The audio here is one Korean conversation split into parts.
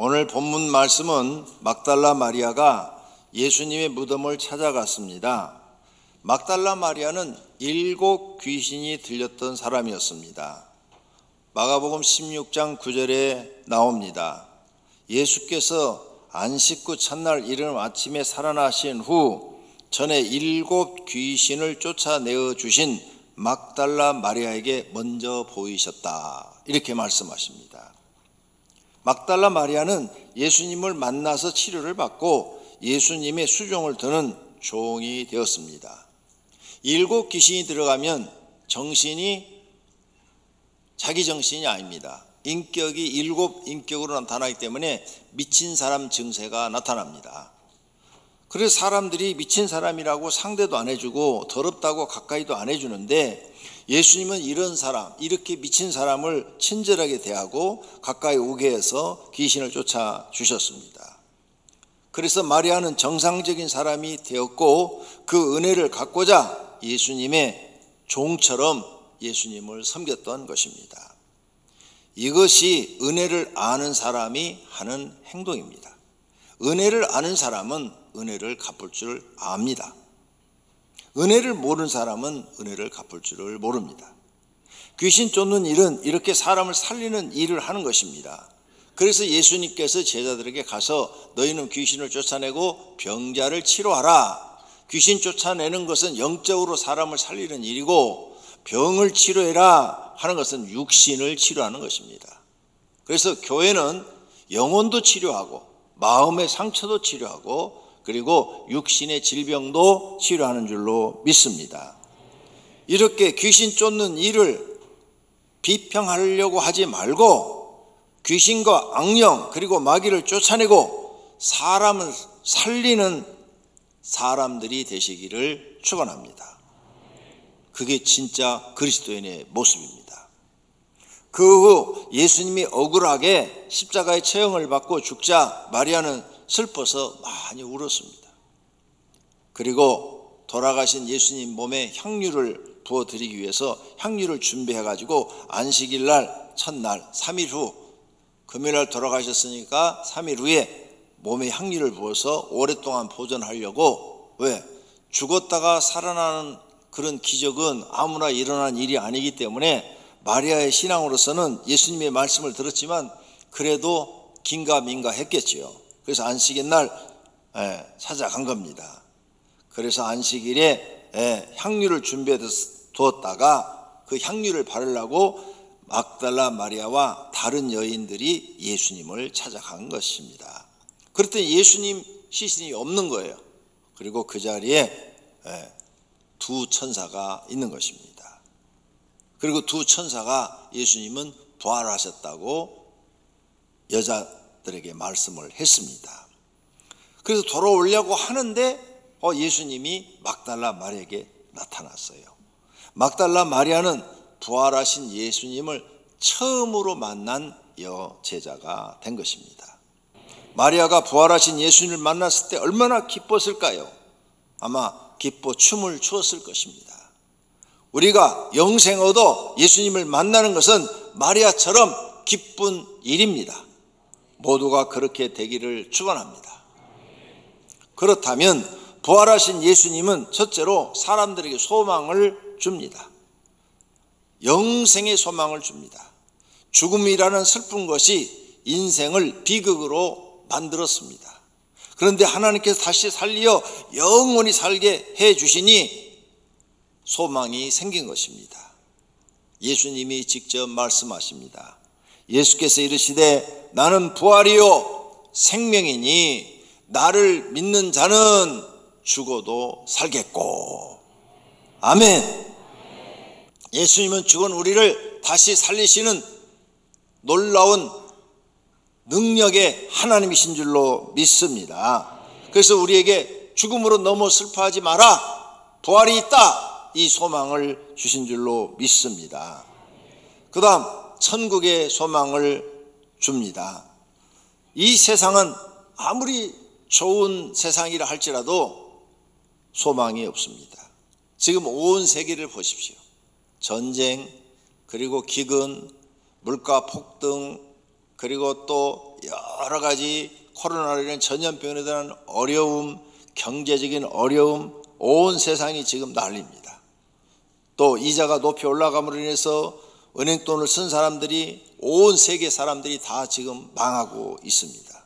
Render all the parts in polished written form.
오늘 본문 말씀은 막달라 마리아가 예수님의 무덤을 찾아갔습니다. 막달라 마리아는 7 귀신이 들렸던 사람이었습니다. 마가복음 16장 9절에 나옵니다. 예수께서 안식 후 첫날 이른 아침에 살아나신 후 전에 7 귀신을 쫓아내어 주신 막달라 마리아에게 먼저 보이셨다, 이렇게 말씀하십니다. 막달라 마리아는 예수님을 만나서 치료를 받고 예수님의 수종을 드는 종이 되었습니다. 7 귀신이 들어가면 정신이 자기 정신이 아닙니다. 인격이 7 인격으로 나타나기 때문에 미친 사람 증세가 나타납니다. 그래서 사람들이 미친 사람이라고 상대도 안 해주고 더럽다고 가까이도 안 해주는데, 예수님은 이런 사람, 이렇게 미친 사람을 친절하게 대하고 가까이 오게 해서 귀신을 쫓아주셨습니다. 그래서 마리아는 정상적인 사람이 되었고 그 은혜를 갖고자 예수님의 종처럼 예수님을 섬겼던 것입니다. 이것이 은혜를 아는 사람이 하는 행동입니다. 은혜를 아는 사람은 은혜를 갚을 줄 압니다. 은혜를 모르는 사람은 은혜를 갚을 줄을 모릅니다. 귀신 쫓는 일은 이렇게 사람을 살리는 일을 하는 것입니다. 그래서 예수님께서 제자들에게 가서 너희는 귀신을 쫓아내고 병자를 치료하라. 귀신 쫓아내는 것은 영적으로 사람을 살리는 일이고 병을 치료해라 하는 것은 육신을 치료하는 것입니다. 그래서 교회는 영혼도 치료하고 마음의 상처도 치료하고 그리고 육신의 질병도 치료하는 줄로 믿습니다. 이렇게 귀신 쫓는 일을 비평하려고 하지 말고 귀신과 악령 그리고 마귀를 쫓아내고 사람을 살리는 사람들이 되시기를 축원합니다. 그게 진짜 그리스도인의 모습입니다. 그 후 예수님이 억울하게 십자가의 처형을 받고 죽자 마리아는 슬퍼서 많이 울었습니다. 그리고 돌아가신 예수님 몸에 향유를 부어드리기 위해서 향유를 준비해가지고 안식일 날 첫날 3일 후, 금요일날 돌아가셨으니까 3일 후에 몸에 향유를 부어서 오랫동안 보존하려고, 왜? 죽었다가 살아나는 그런 기적은 아무나 일어난 일이 아니기 때문에 마리아의 신앙으로서는 예수님의 말씀을 들었지만 그래도 긴가민가 했겠지요. 그래서 안식일 날 찾아간 겁니다. 그래서 안식일에 향유를 준비해 두었다가 그 향유를 바르려고 막달라 마리아와 다른 여인들이 예수님을 찾아간 것입니다. 그랬더니 예수님 시신이 없는 거예요. 그리고 그 자리에 2 천사가 있는 것입니다. 그리고 2 천사가 예수님은 부활하셨다고 여자들에게 말씀을 했습니다. 그래서 돌아오려고 하는데 예수님이 막달라 마리아에게 나타났어요. 막달라 마리아는 부활하신 예수님을 처음으로 만난 여제자가 된 것입니다. 마리아가 부활하신 예수님을 만났을 때 얼마나 기뻤을까요? 아마 기뻐 춤을 추었을 것입니다. 우리가 영생 얻어 예수님을 만나는 것은 마리아처럼 기쁜 일입니다. 모두가 그렇게 되기를 축원합니다. 그렇다면 부활하신 예수님은 첫째로 사람들에게 소망을 줍니다. 영생의 소망을 줍니다. 죽음이라는 슬픈 것이 인생을 비극으로 만들었습니다. 그런데 하나님께서 다시 살리어 영원히 살게 해 주시니 소망이 생긴 것입니다. 예수님이 직접 말씀하십니다. 예수께서 이르시되 나는 부활이요 생명이니 나를 믿는 자는 죽어도 살겠고. 아멘. 예수님은 죽은 우리를 다시 살리시는 놀라운 능력의 하나님이신 줄로 믿습니다. 그래서 우리에게 죽음으로 너무 슬퍼하지 마라, 부활이 있다, 이 소망을 주신 줄로 믿습니다. 그 다음 천국의 소망을 줍니다. 이 세상은 아무리 좋은 세상이라 할지라도 소망이 없습니다. 지금 온 세계를 보십시오. 전쟁, 그리고 기근, 물가 폭등, 그리고 또 여러 가지 코로나로 인한 전염병에 대한 어려움, 경제적인 어려움, 온 세상이 지금 난립니다. 또 이자가 높이 올라감으로 인해서 은행돈을 쓴 사람들이, 온 세계 사람들이 다 지금 망하고 있습니다.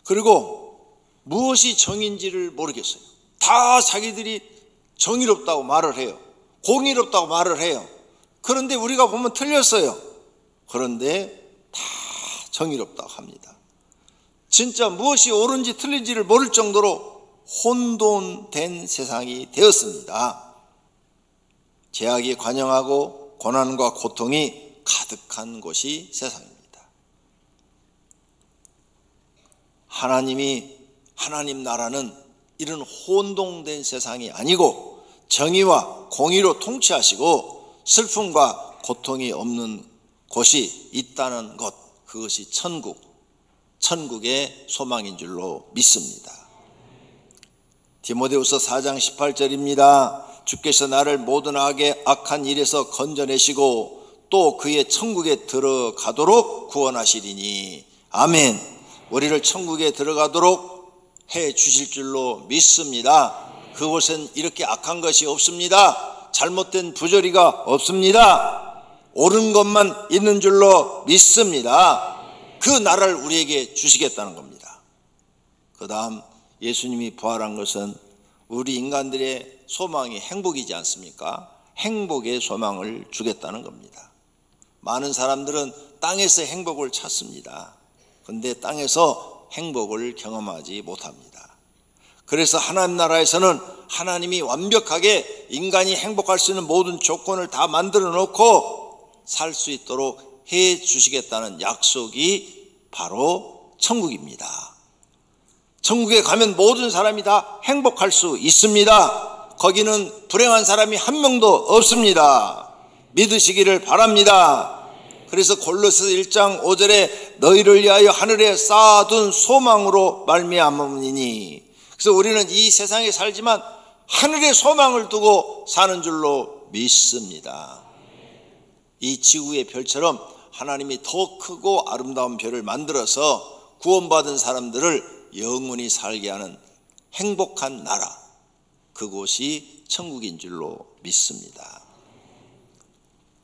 그리고 무엇이 정인지를 모르겠어요. 다 자기들이 정의롭다고 말을 해요. 공의롭다고 말을 해요. 그런데 우리가 보면 틀렸어요. 그런데 다 정의롭다고 합니다. 진짜 무엇이 옳은지 틀린지를 모를 정도로 혼돈된 세상이 되었습니다. 죄악이 관영하고 고난과 고통이 가득한 곳이 세상입니다. 하나님 나라는 이런 혼동된 세상이 아니고 정의와 공의로 통치하시고 슬픔과 고통이 없는 곳이 있다는 것, 그것이 천국의 소망인 줄로 믿습니다. 디모데후서 4장 18절입니다. 주께서 나를 모든 악한 일에서 건져내시고 또 그의 천국에 들어가도록 구원하시리니 아멘. 우리를 천국에 들어가도록 해 주실 줄로 믿습니다. 그곳엔 이렇게 악한 것이 없습니다. 잘못된 부조리가 없습니다. 옳은 것만 있는 줄로 믿습니다. 그 나라를 우리에게 주시겠다는 겁니다. 그 다음 예수님이 부활한 것은 우리 인간들의 소망이 행복이지 않습니까? 행복의 소망을 주겠다는 겁니다. 많은 사람들은 땅에서 행복을 찾습니다. 그런데 땅에서 행복을 경험하지 못합니다. 그래서 하나님 나라에서는 하나님이 완벽하게 인간이 행복할 수 있는 모든 조건을 다 만들어 놓고 살 수 있도록 해 주시겠다는 약속이 바로 천국입니다. 천국에 가면 모든 사람이 다 행복할 수 있습니다. 거기는 불행한 사람이 한 명도 없습니다. 믿으시기를 바랍니다. 그래서 골로새 1장 5절에 너희를 위하여 하늘에 쌓아둔 소망으로 말미암으니, 그래서 우리는 이 세상에 살지만 하늘의 소망을 두고 사는 줄로 믿습니다. 이 지구의 별처럼 하나님이 더 크고 아름다운 별을 만들어서 구원받은 사람들을 영원히 살게 하는 행복한 나라, 그곳이 천국인 줄로 믿습니다.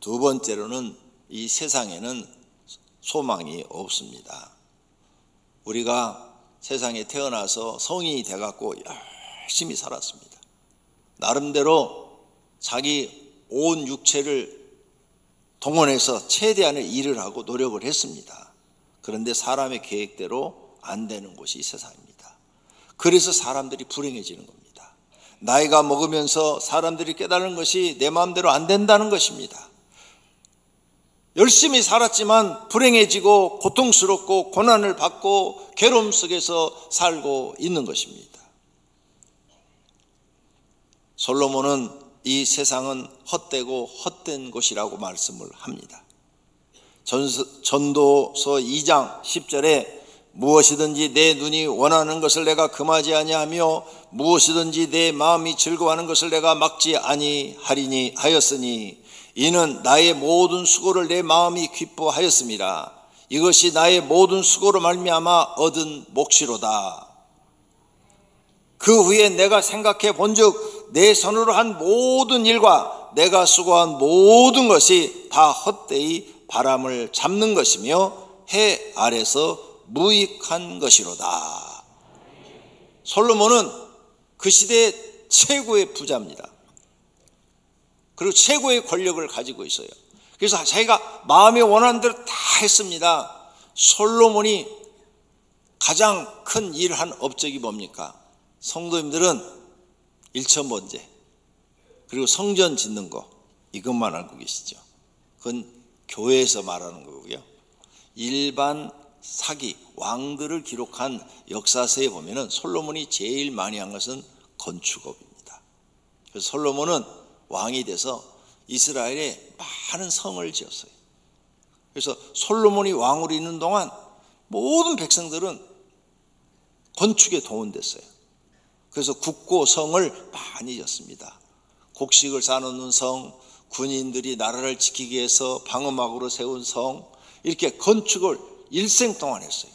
두 번째로는 이 세상에는 소망이 없습니다. 우리가 세상에 태어나서 성인이 돼갖고 열심히 살았습니다. 나름대로 자기 온 육체를 동원해서 최대한의 일을 하고 노력을 했습니다. 그런데 사람의 계획대로 안 되는 곳이 세상입니다. 그래서 사람들이 불행해지는 겁니다. 나이가 먹으면서 사람들이 깨달은 것이 내 마음대로 안 된다는 것입니다. 열심히 살았지만 불행해지고 고통스럽고 고난을 받고 괴로움 속에서 살고 있는 것입니다. 솔로몬은 이 세상은 헛되고 헛된 곳이라고 말씀을 합니다. 전도서 2장 10절에 무엇이든지 내 눈이 원하는 것을 내가 금하지 아니하며 무엇이든지 내 마음이 즐거워하는 것을 내가 막지 아니하리니 하였으니 이는 나의 모든 수고를 내 마음이 기뻐하였음이라. 이것이 나의 모든 수고로 말미암아 얻은 몫이로다. 그 후에 내가 생각해 본즉 내 손으로 한 모든 일과 내가 수고한 모든 것이 다 헛되이 바람을 잡는 것이며 해 아래서 무익한 것이로다. 솔로몬은 그 시대의 최고의 부자입니다. 그리고 최고의 권력을 가지고 있어요. 그래서 자기가 마음에 원하는 대로 다 했습니다. 솔로몬이 가장 큰 일을 한 업적이 뭡니까? 성도님들은 일천번제 그리고 성전 짓는 거, 이것만 알고 계시죠? 그건 교회에서 말하는 거고요. 일반 사기, 왕들을 기록한 역사서에 보면은 솔로몬이 제일 많이 한 것은 건축업입니다. 그래서 솔로몬은 왕이 돼서 이스라엘에 많은 성을 지었어요. 그래서 솔로몬이 왕으로 있는 동안 모든 백성들은 건축에 동원됐어요. 그래서 국고 성을 많이 지었습니다. 곡식을 쌓아놓는 성, 군인들이 나라를 지키기 위해서 방어막으로 세운 성, 이렇게 건축을 일생 동안 했어요.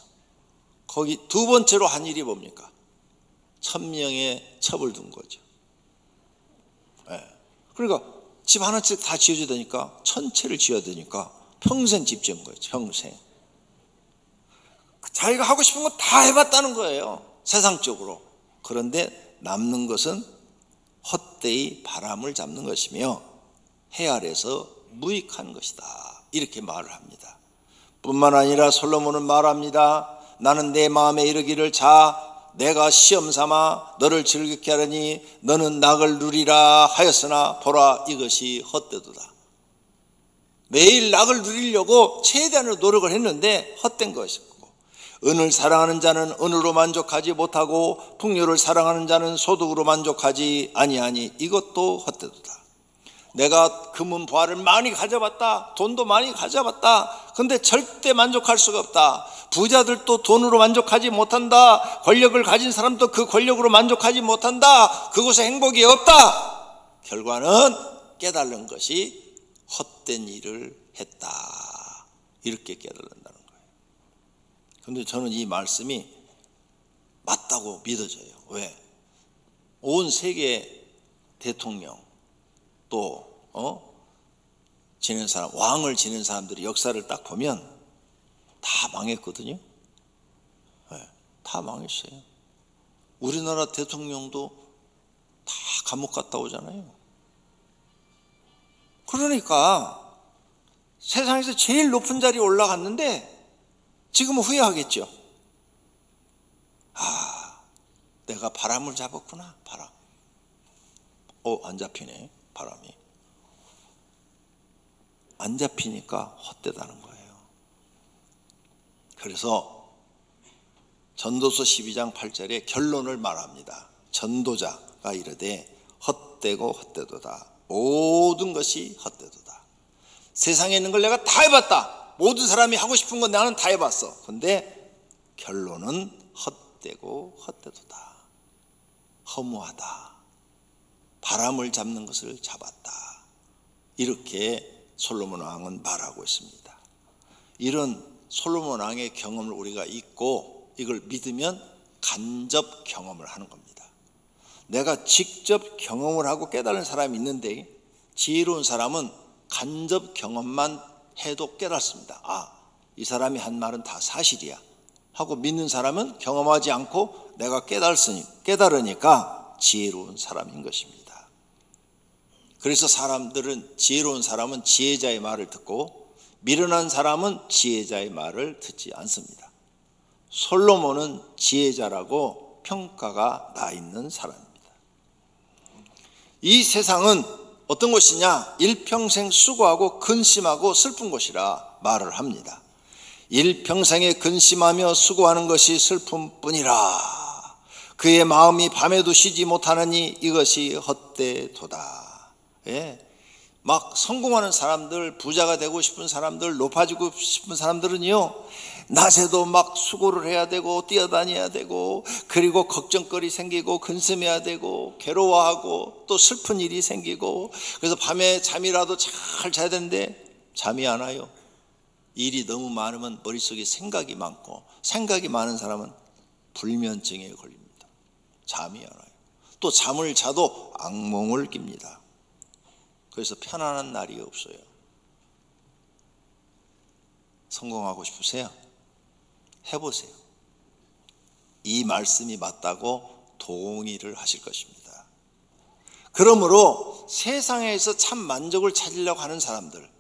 거기 두 번째로 한 일이 뭡니까? 1000명의 첩을 둔 거죠. 네. 그러니까 집 하나씩 다 지어줘야 되니까, 전체를 지어야 되니까 평생 집 지은 거예요. 평생. 자기가 하고 싶은 거 다 해봤다는 거예요, 세상적으로. 그런데 남는 것은 헛되이 바람을 잡는 것이며 해 아래서 무익한 것이다, 이렇게 말을 합니다. 뿐만 아니라 솔로몬은 말합니다. 나는 내 마음에 이르기를, 자 내가 시험 삼아 너를 즐겁게 하려니 너는 낙을 누리라 하였으나 보라, 이것이 헛되도다. 매일 낙을 누리려고 최대한으로 노력을 했는데 헛된 것이고, 은을 사랑하는 자는 은으로 만족하지 못하고 풍요를 사랑하는 자는 소득으로 만족하지 아니하니 이것도 헛되도다. 내가 금은 보화를 많이 가져봤다, 돈도 많이 가져봤다. 근데 절대 만족할 수가 없다. 부자들도 돈으로 만족하지 못한다. 권력을 가진 사람도 그 권력으로 만족하지 못한다. 그곳에 행복이 없다. 결과는 깨달은 것이 헛된 일을 했다, 이렇게 깨달는다는 거예요. 그런데 저는 이 말씀이 맞다고 믿어져요. 왜? 온 세계 대통령 또 지낸 사람, 왕을 지낸 사람들이 역사를 딱 보면 다 망했거든요. 네, 다 망했어요. 우리나라 대통령도 다 감옥 갔다 오잖아요. 그러니까 세상에서 제일 높은 자리에 올라갔는데 지금은 후회하겠죠. 아, 내가 바람을 잡았구나. 바람. 안 잡히네, 바람이. 안 잡히니까 헛되다는 거예요. 그래서 전도서 12장 8절에 결론을 말합니다. 전도자가 이르되 헛되고 헛되도다. 모든 것이 헛되도다. 세상에 있는 걸 내가 다 해봤다. 모든 사람이 하고 싶은 건 나는 다 해봤어. 근데 결론은 헛되고 헛되도다. 허무하다. 바람을 잡는 것을 잡았다. 이렇게 솔로몬 왕은 말하고 있습니다. 이런 솔로몬 왕의 경험을 우리가 잊고 이걸 믿으면 간접 경험을 하는 겁니다. 내가 직접 경험을 하고 깨달은 사람이 있는데, 지혜로운 사람은 간접 경험만 해도 깨닫습니다. 아, 이 사람이 한 말은 다 사실이야 하고 믿는 사람은 경험하지 않고 내가 깨달으니까 지혜로운 사람인 것입니다. 그래서 지혜로운 사람은 지혜자의 말을 듣고 미련한 사람은 지혜자의 말을 듣지 않습니다. 솔로몬은 지혜자라고 평가가 나 있는 사람입니다. 이 세상은 어떤 곳이냐? 일평생 수고하고 근심하고 슬픈 곳이라 말을 합니다. 일평생에 근심하며 수고하는 것이 슬픔뿐이라. 그의 마음이 밤에도 쉬지 못하느니 이것이 헛되도다. 예, 막 성공하는 사람들, 부자가 되고 싶은 사람들, 높아지고 싶은 사람들은요, 낮에도 막 수고를 해야 되고 뛰어다녀야 되고, 그리고 걱정거리 생기고 근심해야 되고 괴로워하고 또 슬픈 일이 생기고, 그래서 밤에 잠이라도 잘 자야 되는데 잠이 안 와요. 일이 너무 많으면 머릿속에 생각이 많고, 생각이 많은 사람은 불면증에 걸립니다. 잠이 안 와요. 또 잠을 자도 악몽을 낍니다. 그래서 편안한 날이 없어요. 성공하고 싶으세요? 해보세요. 이 말씀이 맞다고 동의를 하실 것입니다. 그러므로 세상에서 참 만족을 찾으려고 하는 사람들,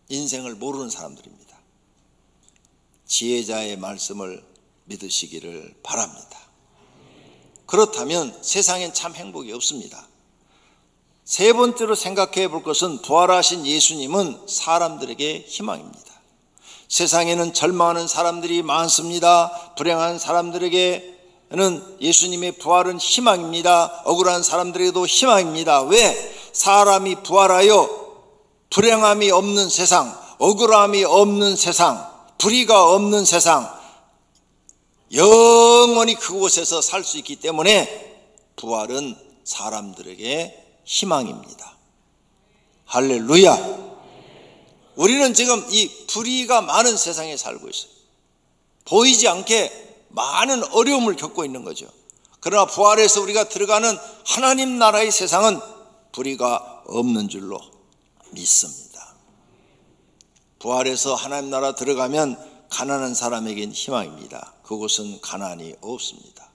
인생을 모르는 사람들입니다. 지혜자의 말씀을 믿으시기를 바랍니다. 그렇다면 세상엔 참 행복이 없습니다. 세 번째로 생각해 볼 것은, 부활하신 예수님은 사람들에게 희망입니다. 세상에는 절망하는 사람들이 많습니다. 불행한 사람들에게는 예수님의 부활은 희망입니다. 억울한 사람들에게도 희망입니다. 왜? 사람이 부활하여 불행함이 없는 세상, 억울함이 없는 세상, 불의가 없는 세상, 영원히 그곳에서 살 수 있기 때문에 부활은 사람들에게 희망입니다. 할렐루야. 우리는 지금 이 불의가 많은 세상에 살고 있어요. 보이지 않게 많은 어려움을 겪고 있는 거죠. 그러나 부활해서 우리가 들어가는 하나님 나라의 세상은 불의가 없는 줄로 믿습니다. 부활해서 하나님 나라 들어가면 가난한 사람에겐 희망입니다. 그곳은 가난이 없습니다.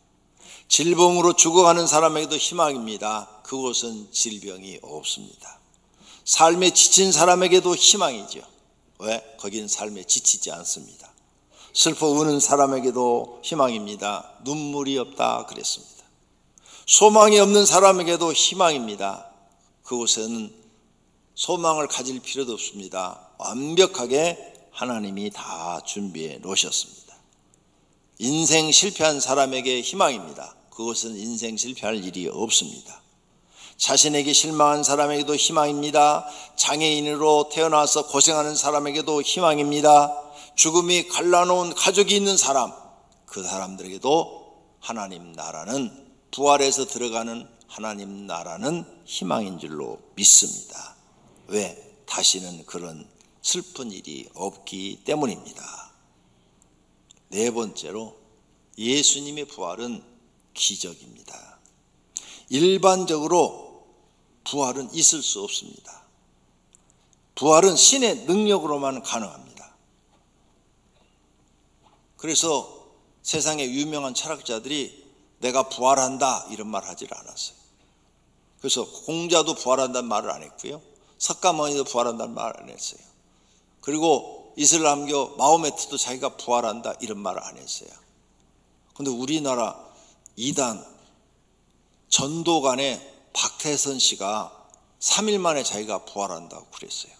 질병으로 죽어가는 사람에게도 희망입니다. 그곳은 질병이 없습니다. 삶에 지친 사람에게도 희망이죠. 왜? 거긴 삶에 지치지 않습니다. 슬퍼 우는 사람에게도 희망입니다. 눈물이 없다 그랬습니다. 소망이 없는 사람에게도 희망입니다. 그곳에는 소망을 가질 필요도 없습니다. 완벽하게 하나님이 다 준비해 놓으셨습니다. 인생 실패한 사람에게 희망입니다. 그것은 인생 실패할 일이 없습니다. 자신에게 실망한 사람에게도 희망입니다. 장애인으로 태어나서 고생하는 사람에게도 희망입니다. 죽음이 갈라놓은 가족이 있는 사람, 그 사람들에게도 하나님 나라는, 부활해서 들어가는 하나님 나라는 희망인 줄로 믿습니다. 왜? 다시는 그런 슬픈 일이 없기 때문입니다. 네 번째로, 예수님의 부활은 기적입니다. 일반적으로 부활은 있을 수 없습니다. 부활은 신의 능력으로만 가능합니다. 그래서 세상의 유명한 철학자들이 내가 부활한다 이런 말 하질 않았어요. 그래서 공자도 부활한다는 말을 안 했고요. 석가모니도 부활한다는 말을 안 했어요. 그리고 이슬람교 마호메트도 자기가 부활한다 이런 말을 안 했어요. 그런데 우리나라 이단 전도관의 박태선 씨가 3일 만에 자기가 부활한다고 그랬어요.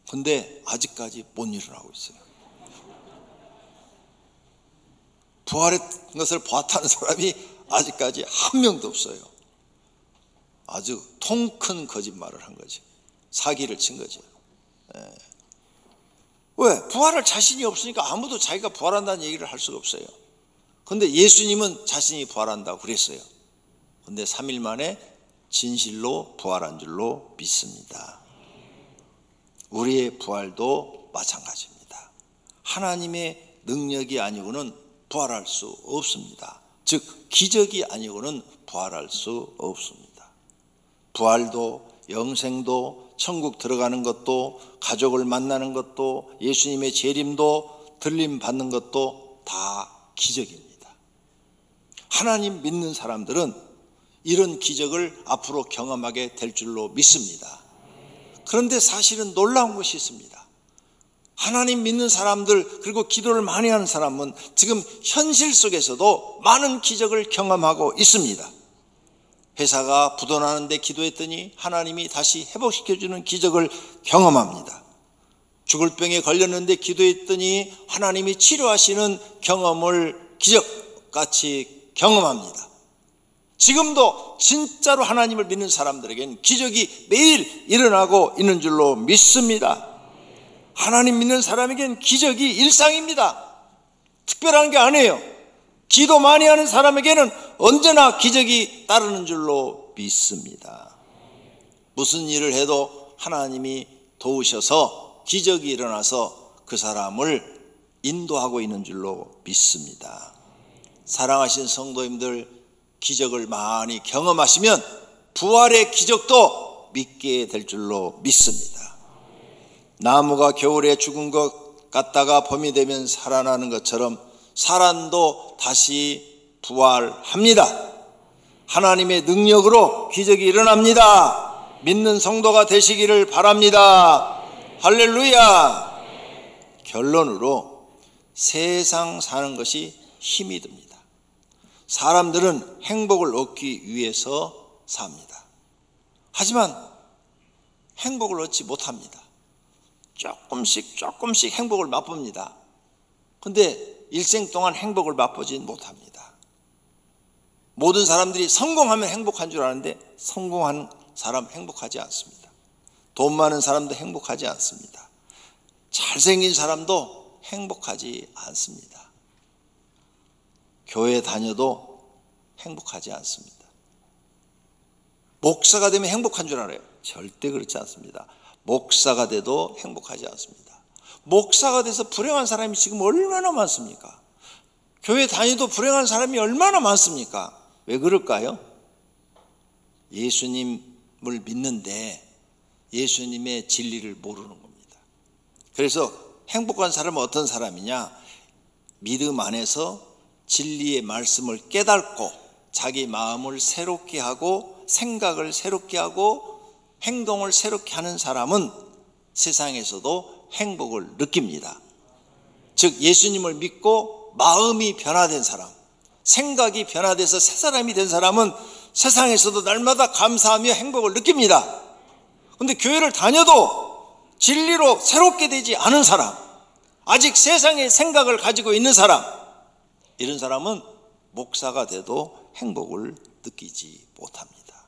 그런데 아직까지 못 일어나고 있어요. 부활의 것을 보았다는 사람이 아직까지 한 명도 없어요. 아주 통 큰 거짓말을 한 거죠. 사기를 친 거죠. 왜? 부활할 자신이 없으니까 아무도 자기가 부활한다는 얘기를 할 수가 없어요. 그런데 예수님은 자신이 부활한다고 그랬어요. 그런데 3일 만에 진실로 부활한 줄로 믿습니다. 우리의 부활도 마찬가지입니다. 하나님의 능력이 아니고는 부활할 수 없습니다. 즉 기적이 아니고는 부활할 수 없습니다. 부활도 영생도 천국 들어가는 것도 가족을 만나는 것도 예수님의 재림도 들림 받는 것도 다 기적입니다. 하나님 믿는 사람들은 이런 기적을 앞으로 경험하게 될 줄로 믿습니다. 그런데 사실은 놀라운 것이 있습니다. 하나님 믿는 사람들 그리고 기도를 많이 하는 사람은 지금 현실 속에서도 많은 기적을 경험하고 있습니다. 회사가 부도나는데 기도했더니 하나님이 다시 회복시켜주는 기적을 경험합니다. 죽을 병에 걸렸는데 기도했더니 하나님이 치료하시는 경험을 기적같이 경험합니다. 지금도 진짜로 하나님을 믿는 사람들에게는 기적이 매일 일어나고 있는 줄로 믿습니다. 하나님 믿는 사람에게는 기적이 일상입니다. 특별한 게 아니에요. 기도 많이 하는 사람에게는 언제나 기적이 따르는 줄로 믿습니다. 무슨 일을 해도 하나님이 도우셔서 기적이 일어나서 그 사람을 인도하고 있는 줄로 믿습니다. 사랑하신 성도님들, 기적을 많이 경험하시면 부활의 기적도 믿게 될 줄로 믿습니다. 나무가 겨울에 죽은 것 같다가 봄이 되면 살아나는 것처럼 사람도 다시 부활합니다. 하나님의 능력으로 기적이 일어납니다. 믿는 성도가 되시기를 바랍니다. 할렐루야. 결론으로 세상 사는 것이 힘이 듭니다. 사람들은 행복을 얻기 위해서 삽니다. 하지만 행복을 얻지 못합니다. 조금씩 행복을 맛봅니다. 그런데 일생 동안 행복을 맛보진 못합니다. 모든 사람들이 성공하면 행복한 줄 아는데 성공한 사람 행복하지 않습니다. 돈 많은 사람도 행복하지 않습니다. 잘생긴 사람도 행복하지 않습니다. 교회 다녀도 행복하지 않습니다. 목사가 되면 행복한 줄 알아요. 절대 그렇지 않습니다. 목사가 돼도 행복하지 않습니다. 목사가 돼서 불행한 사람이 지금 얼마나 많습니까? 교회 다니도 불행한 사람이 얼마나 많습니까? 왜 그럴까요? 예수님을 믿는데 예수님의 진리를 모르는 겁니다. 그래서 행복한 사람은 어떤 사람이냐? 믿음 안에서 진리의 말씀을 깨닫고 자기 마음을 새롭게 하고 생각을 새롭게 하고 행동을 새롭게 하는 사람은 세상에서도 행복을 느낍니다. 즉 예수님을 믿고 마음이 변화된 사람, 생각이 변화돼서 새 사람이 된 사람은 세상에서도 날마다 감사하며 행복을 느낍니다. 그런데 교회를 다녀도 진리로 새롭게 되지 않은 사람, 아직 세상의 생각을 가지고 있는 사람, 이런 사람은 목사가 돼도 행복을 느끼지 못합니다.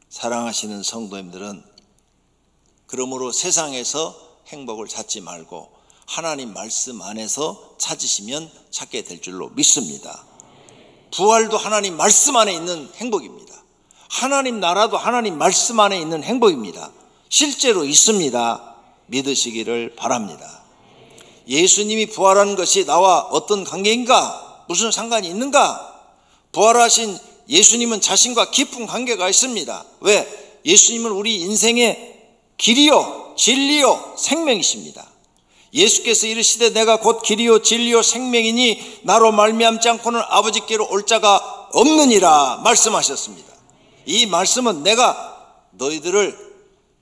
사랑하시는 성도님들은 그러므로 세상에서 행복을 찾지 말고 하나님 말씀 안에서 찾으시면 찾게 될 줄로 믿습니다. 부활도 하나님 말씀 안에 있는 행복입니다. 하나님 나라도 하나님 말씀 안에 있는 행복입니다. 실제로 있습니다. 믿으시기를 바랍니다. 예수님이 부활한 것이 나와 어떤 관계인가? 무슨 상관이 있는가? 부활하신 예수님은 자신과 깊은 관계가 있습니다. 왜? 예수님은 우리 인생의 길이요 진리요 생명이십니다. 예수께서 이르시되 내가 곧 길이요 진리요 생명이니 나로 말미암지 않고는 아버지께로 올 자가 없느니라 말씀하셨습니다. 이 말씀은 내가 너희들을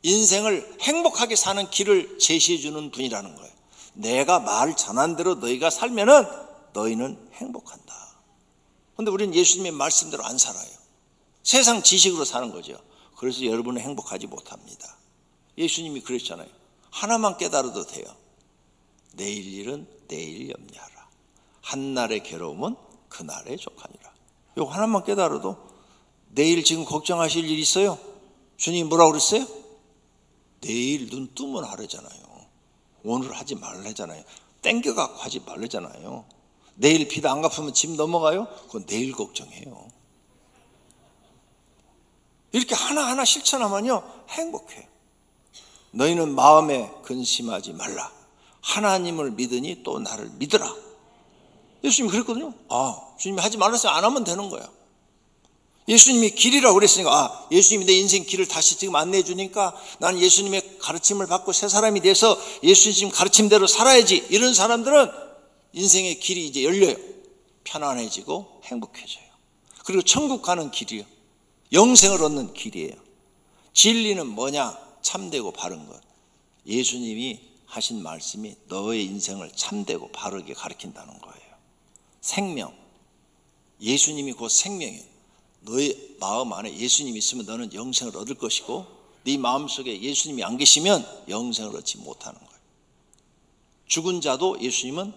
인생을 행복하게 사는 길을 제시해 주는 분이라는 거예요. 내가 말 전한 대로 너희가 살면은 너희는 행복한다. 그런데 우리는 예수님의 말씀대로 안 살아요. 세상 지식으로 사는 거죠. 그래서 여러분은 행복하지 못합니다. 예수님이 그랬잖아요. 하나만 깨달아도 돼요. 내일 일은 내일 염려하라. 한날의 괴로움은 그날의 족하니라. 이거 하나만 깨달아도 내일 지금 걱정하실 일 있어요? 주님이 뭐라고 그랬어요? 내일 눈 뜨면 하래잖아요. 오늘 하지 말래잖아요. 땡겨갖고 하지 말래잖아요. 내일 빚 안 갚으면 집 넘어가요? 그건 내일 걱정해요. 이렇게 하나하나 실천하면요 행복해요. 너희는 마음에 근심하지 말라. 하나님을 믿으니 또 나를 믿으라. 예수님이 그랬거든요. 주님이 하지 말았어요. 안 하면 되는 거야. 예수님이 길이라고 그랬으니까 예수님이 내 인생 길을 다시 지금 안내해 주니까 나는 예수님의 가르침을 받고 새 사람이 돼서 예수님 가르침대로 살아야지. 이런 사람들은 인생의 길이 이제 열려요. 편안해지고 행복해져요. 그리고 천국 가는 길이요. 영생을 얻는 길이에요. 진리는 뭐냐? 참되고 바른 것. 예수님이 하신 말씀이 너의 인생을 참되고 바르게 가르친다는 거예요. 생명. 예수님이 곧 생명이에요. 너의 마음 안에 예수님이 있으면 너는 영생을 얻을 것이고 네 마음속에 예수님이 안 계시면 영생을 얻지 못하는 거예요. 죽은 자도 예수님은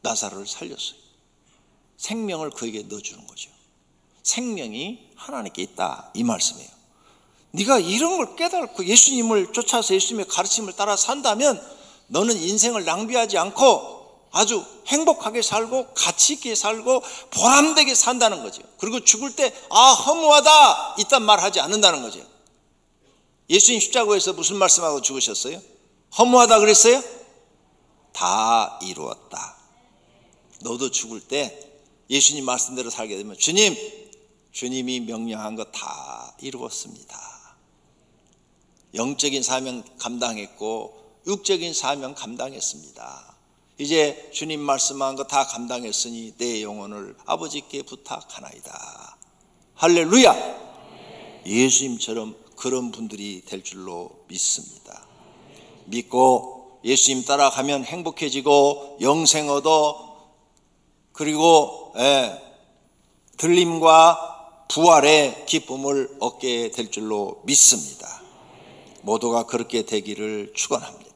나사로를 살렸어요. 생명을 그에게 넣어주는 거죠. 생명이 하나님께 있다 이 말씀이에요. 네가 이런 걸 깨닫고 예수님을 쫓아서 예수님의 가르침을 따라 산다면 너는 인생을 낭비하지 않고 아주 행복하게 살고 가치 있게 살고 보람되게 산다는 거죠. 그리고 죽을 때 허무하다 이딴 말 하지 않는다는 거죠. 예수님 십자가에서 무슨 말씀하고 죽으셨어요? 허무하다 그랬어요? 다 이루었다. 너도 죽을 때 예수님 말씀대로 살게 되면 주님이 명령한 거 다 이루었습니다. 영적인 사명 감당했고 육적인 사명 감당했습니다. 이제 주님 말씀한 거 다 감당했으니 내 영혼을 아버지께 부탁하나이다. 할렐루야. 예수님처럼 그런 분들이 될 줄로 믿습니다. 믿고 예수님 따라가면 행복해지고 영생 얻어 그리고 들림과 부활의 기쁨을 얻게 될 줄로 믿습니다. 모두가 그렇게 되기를 축원합니다.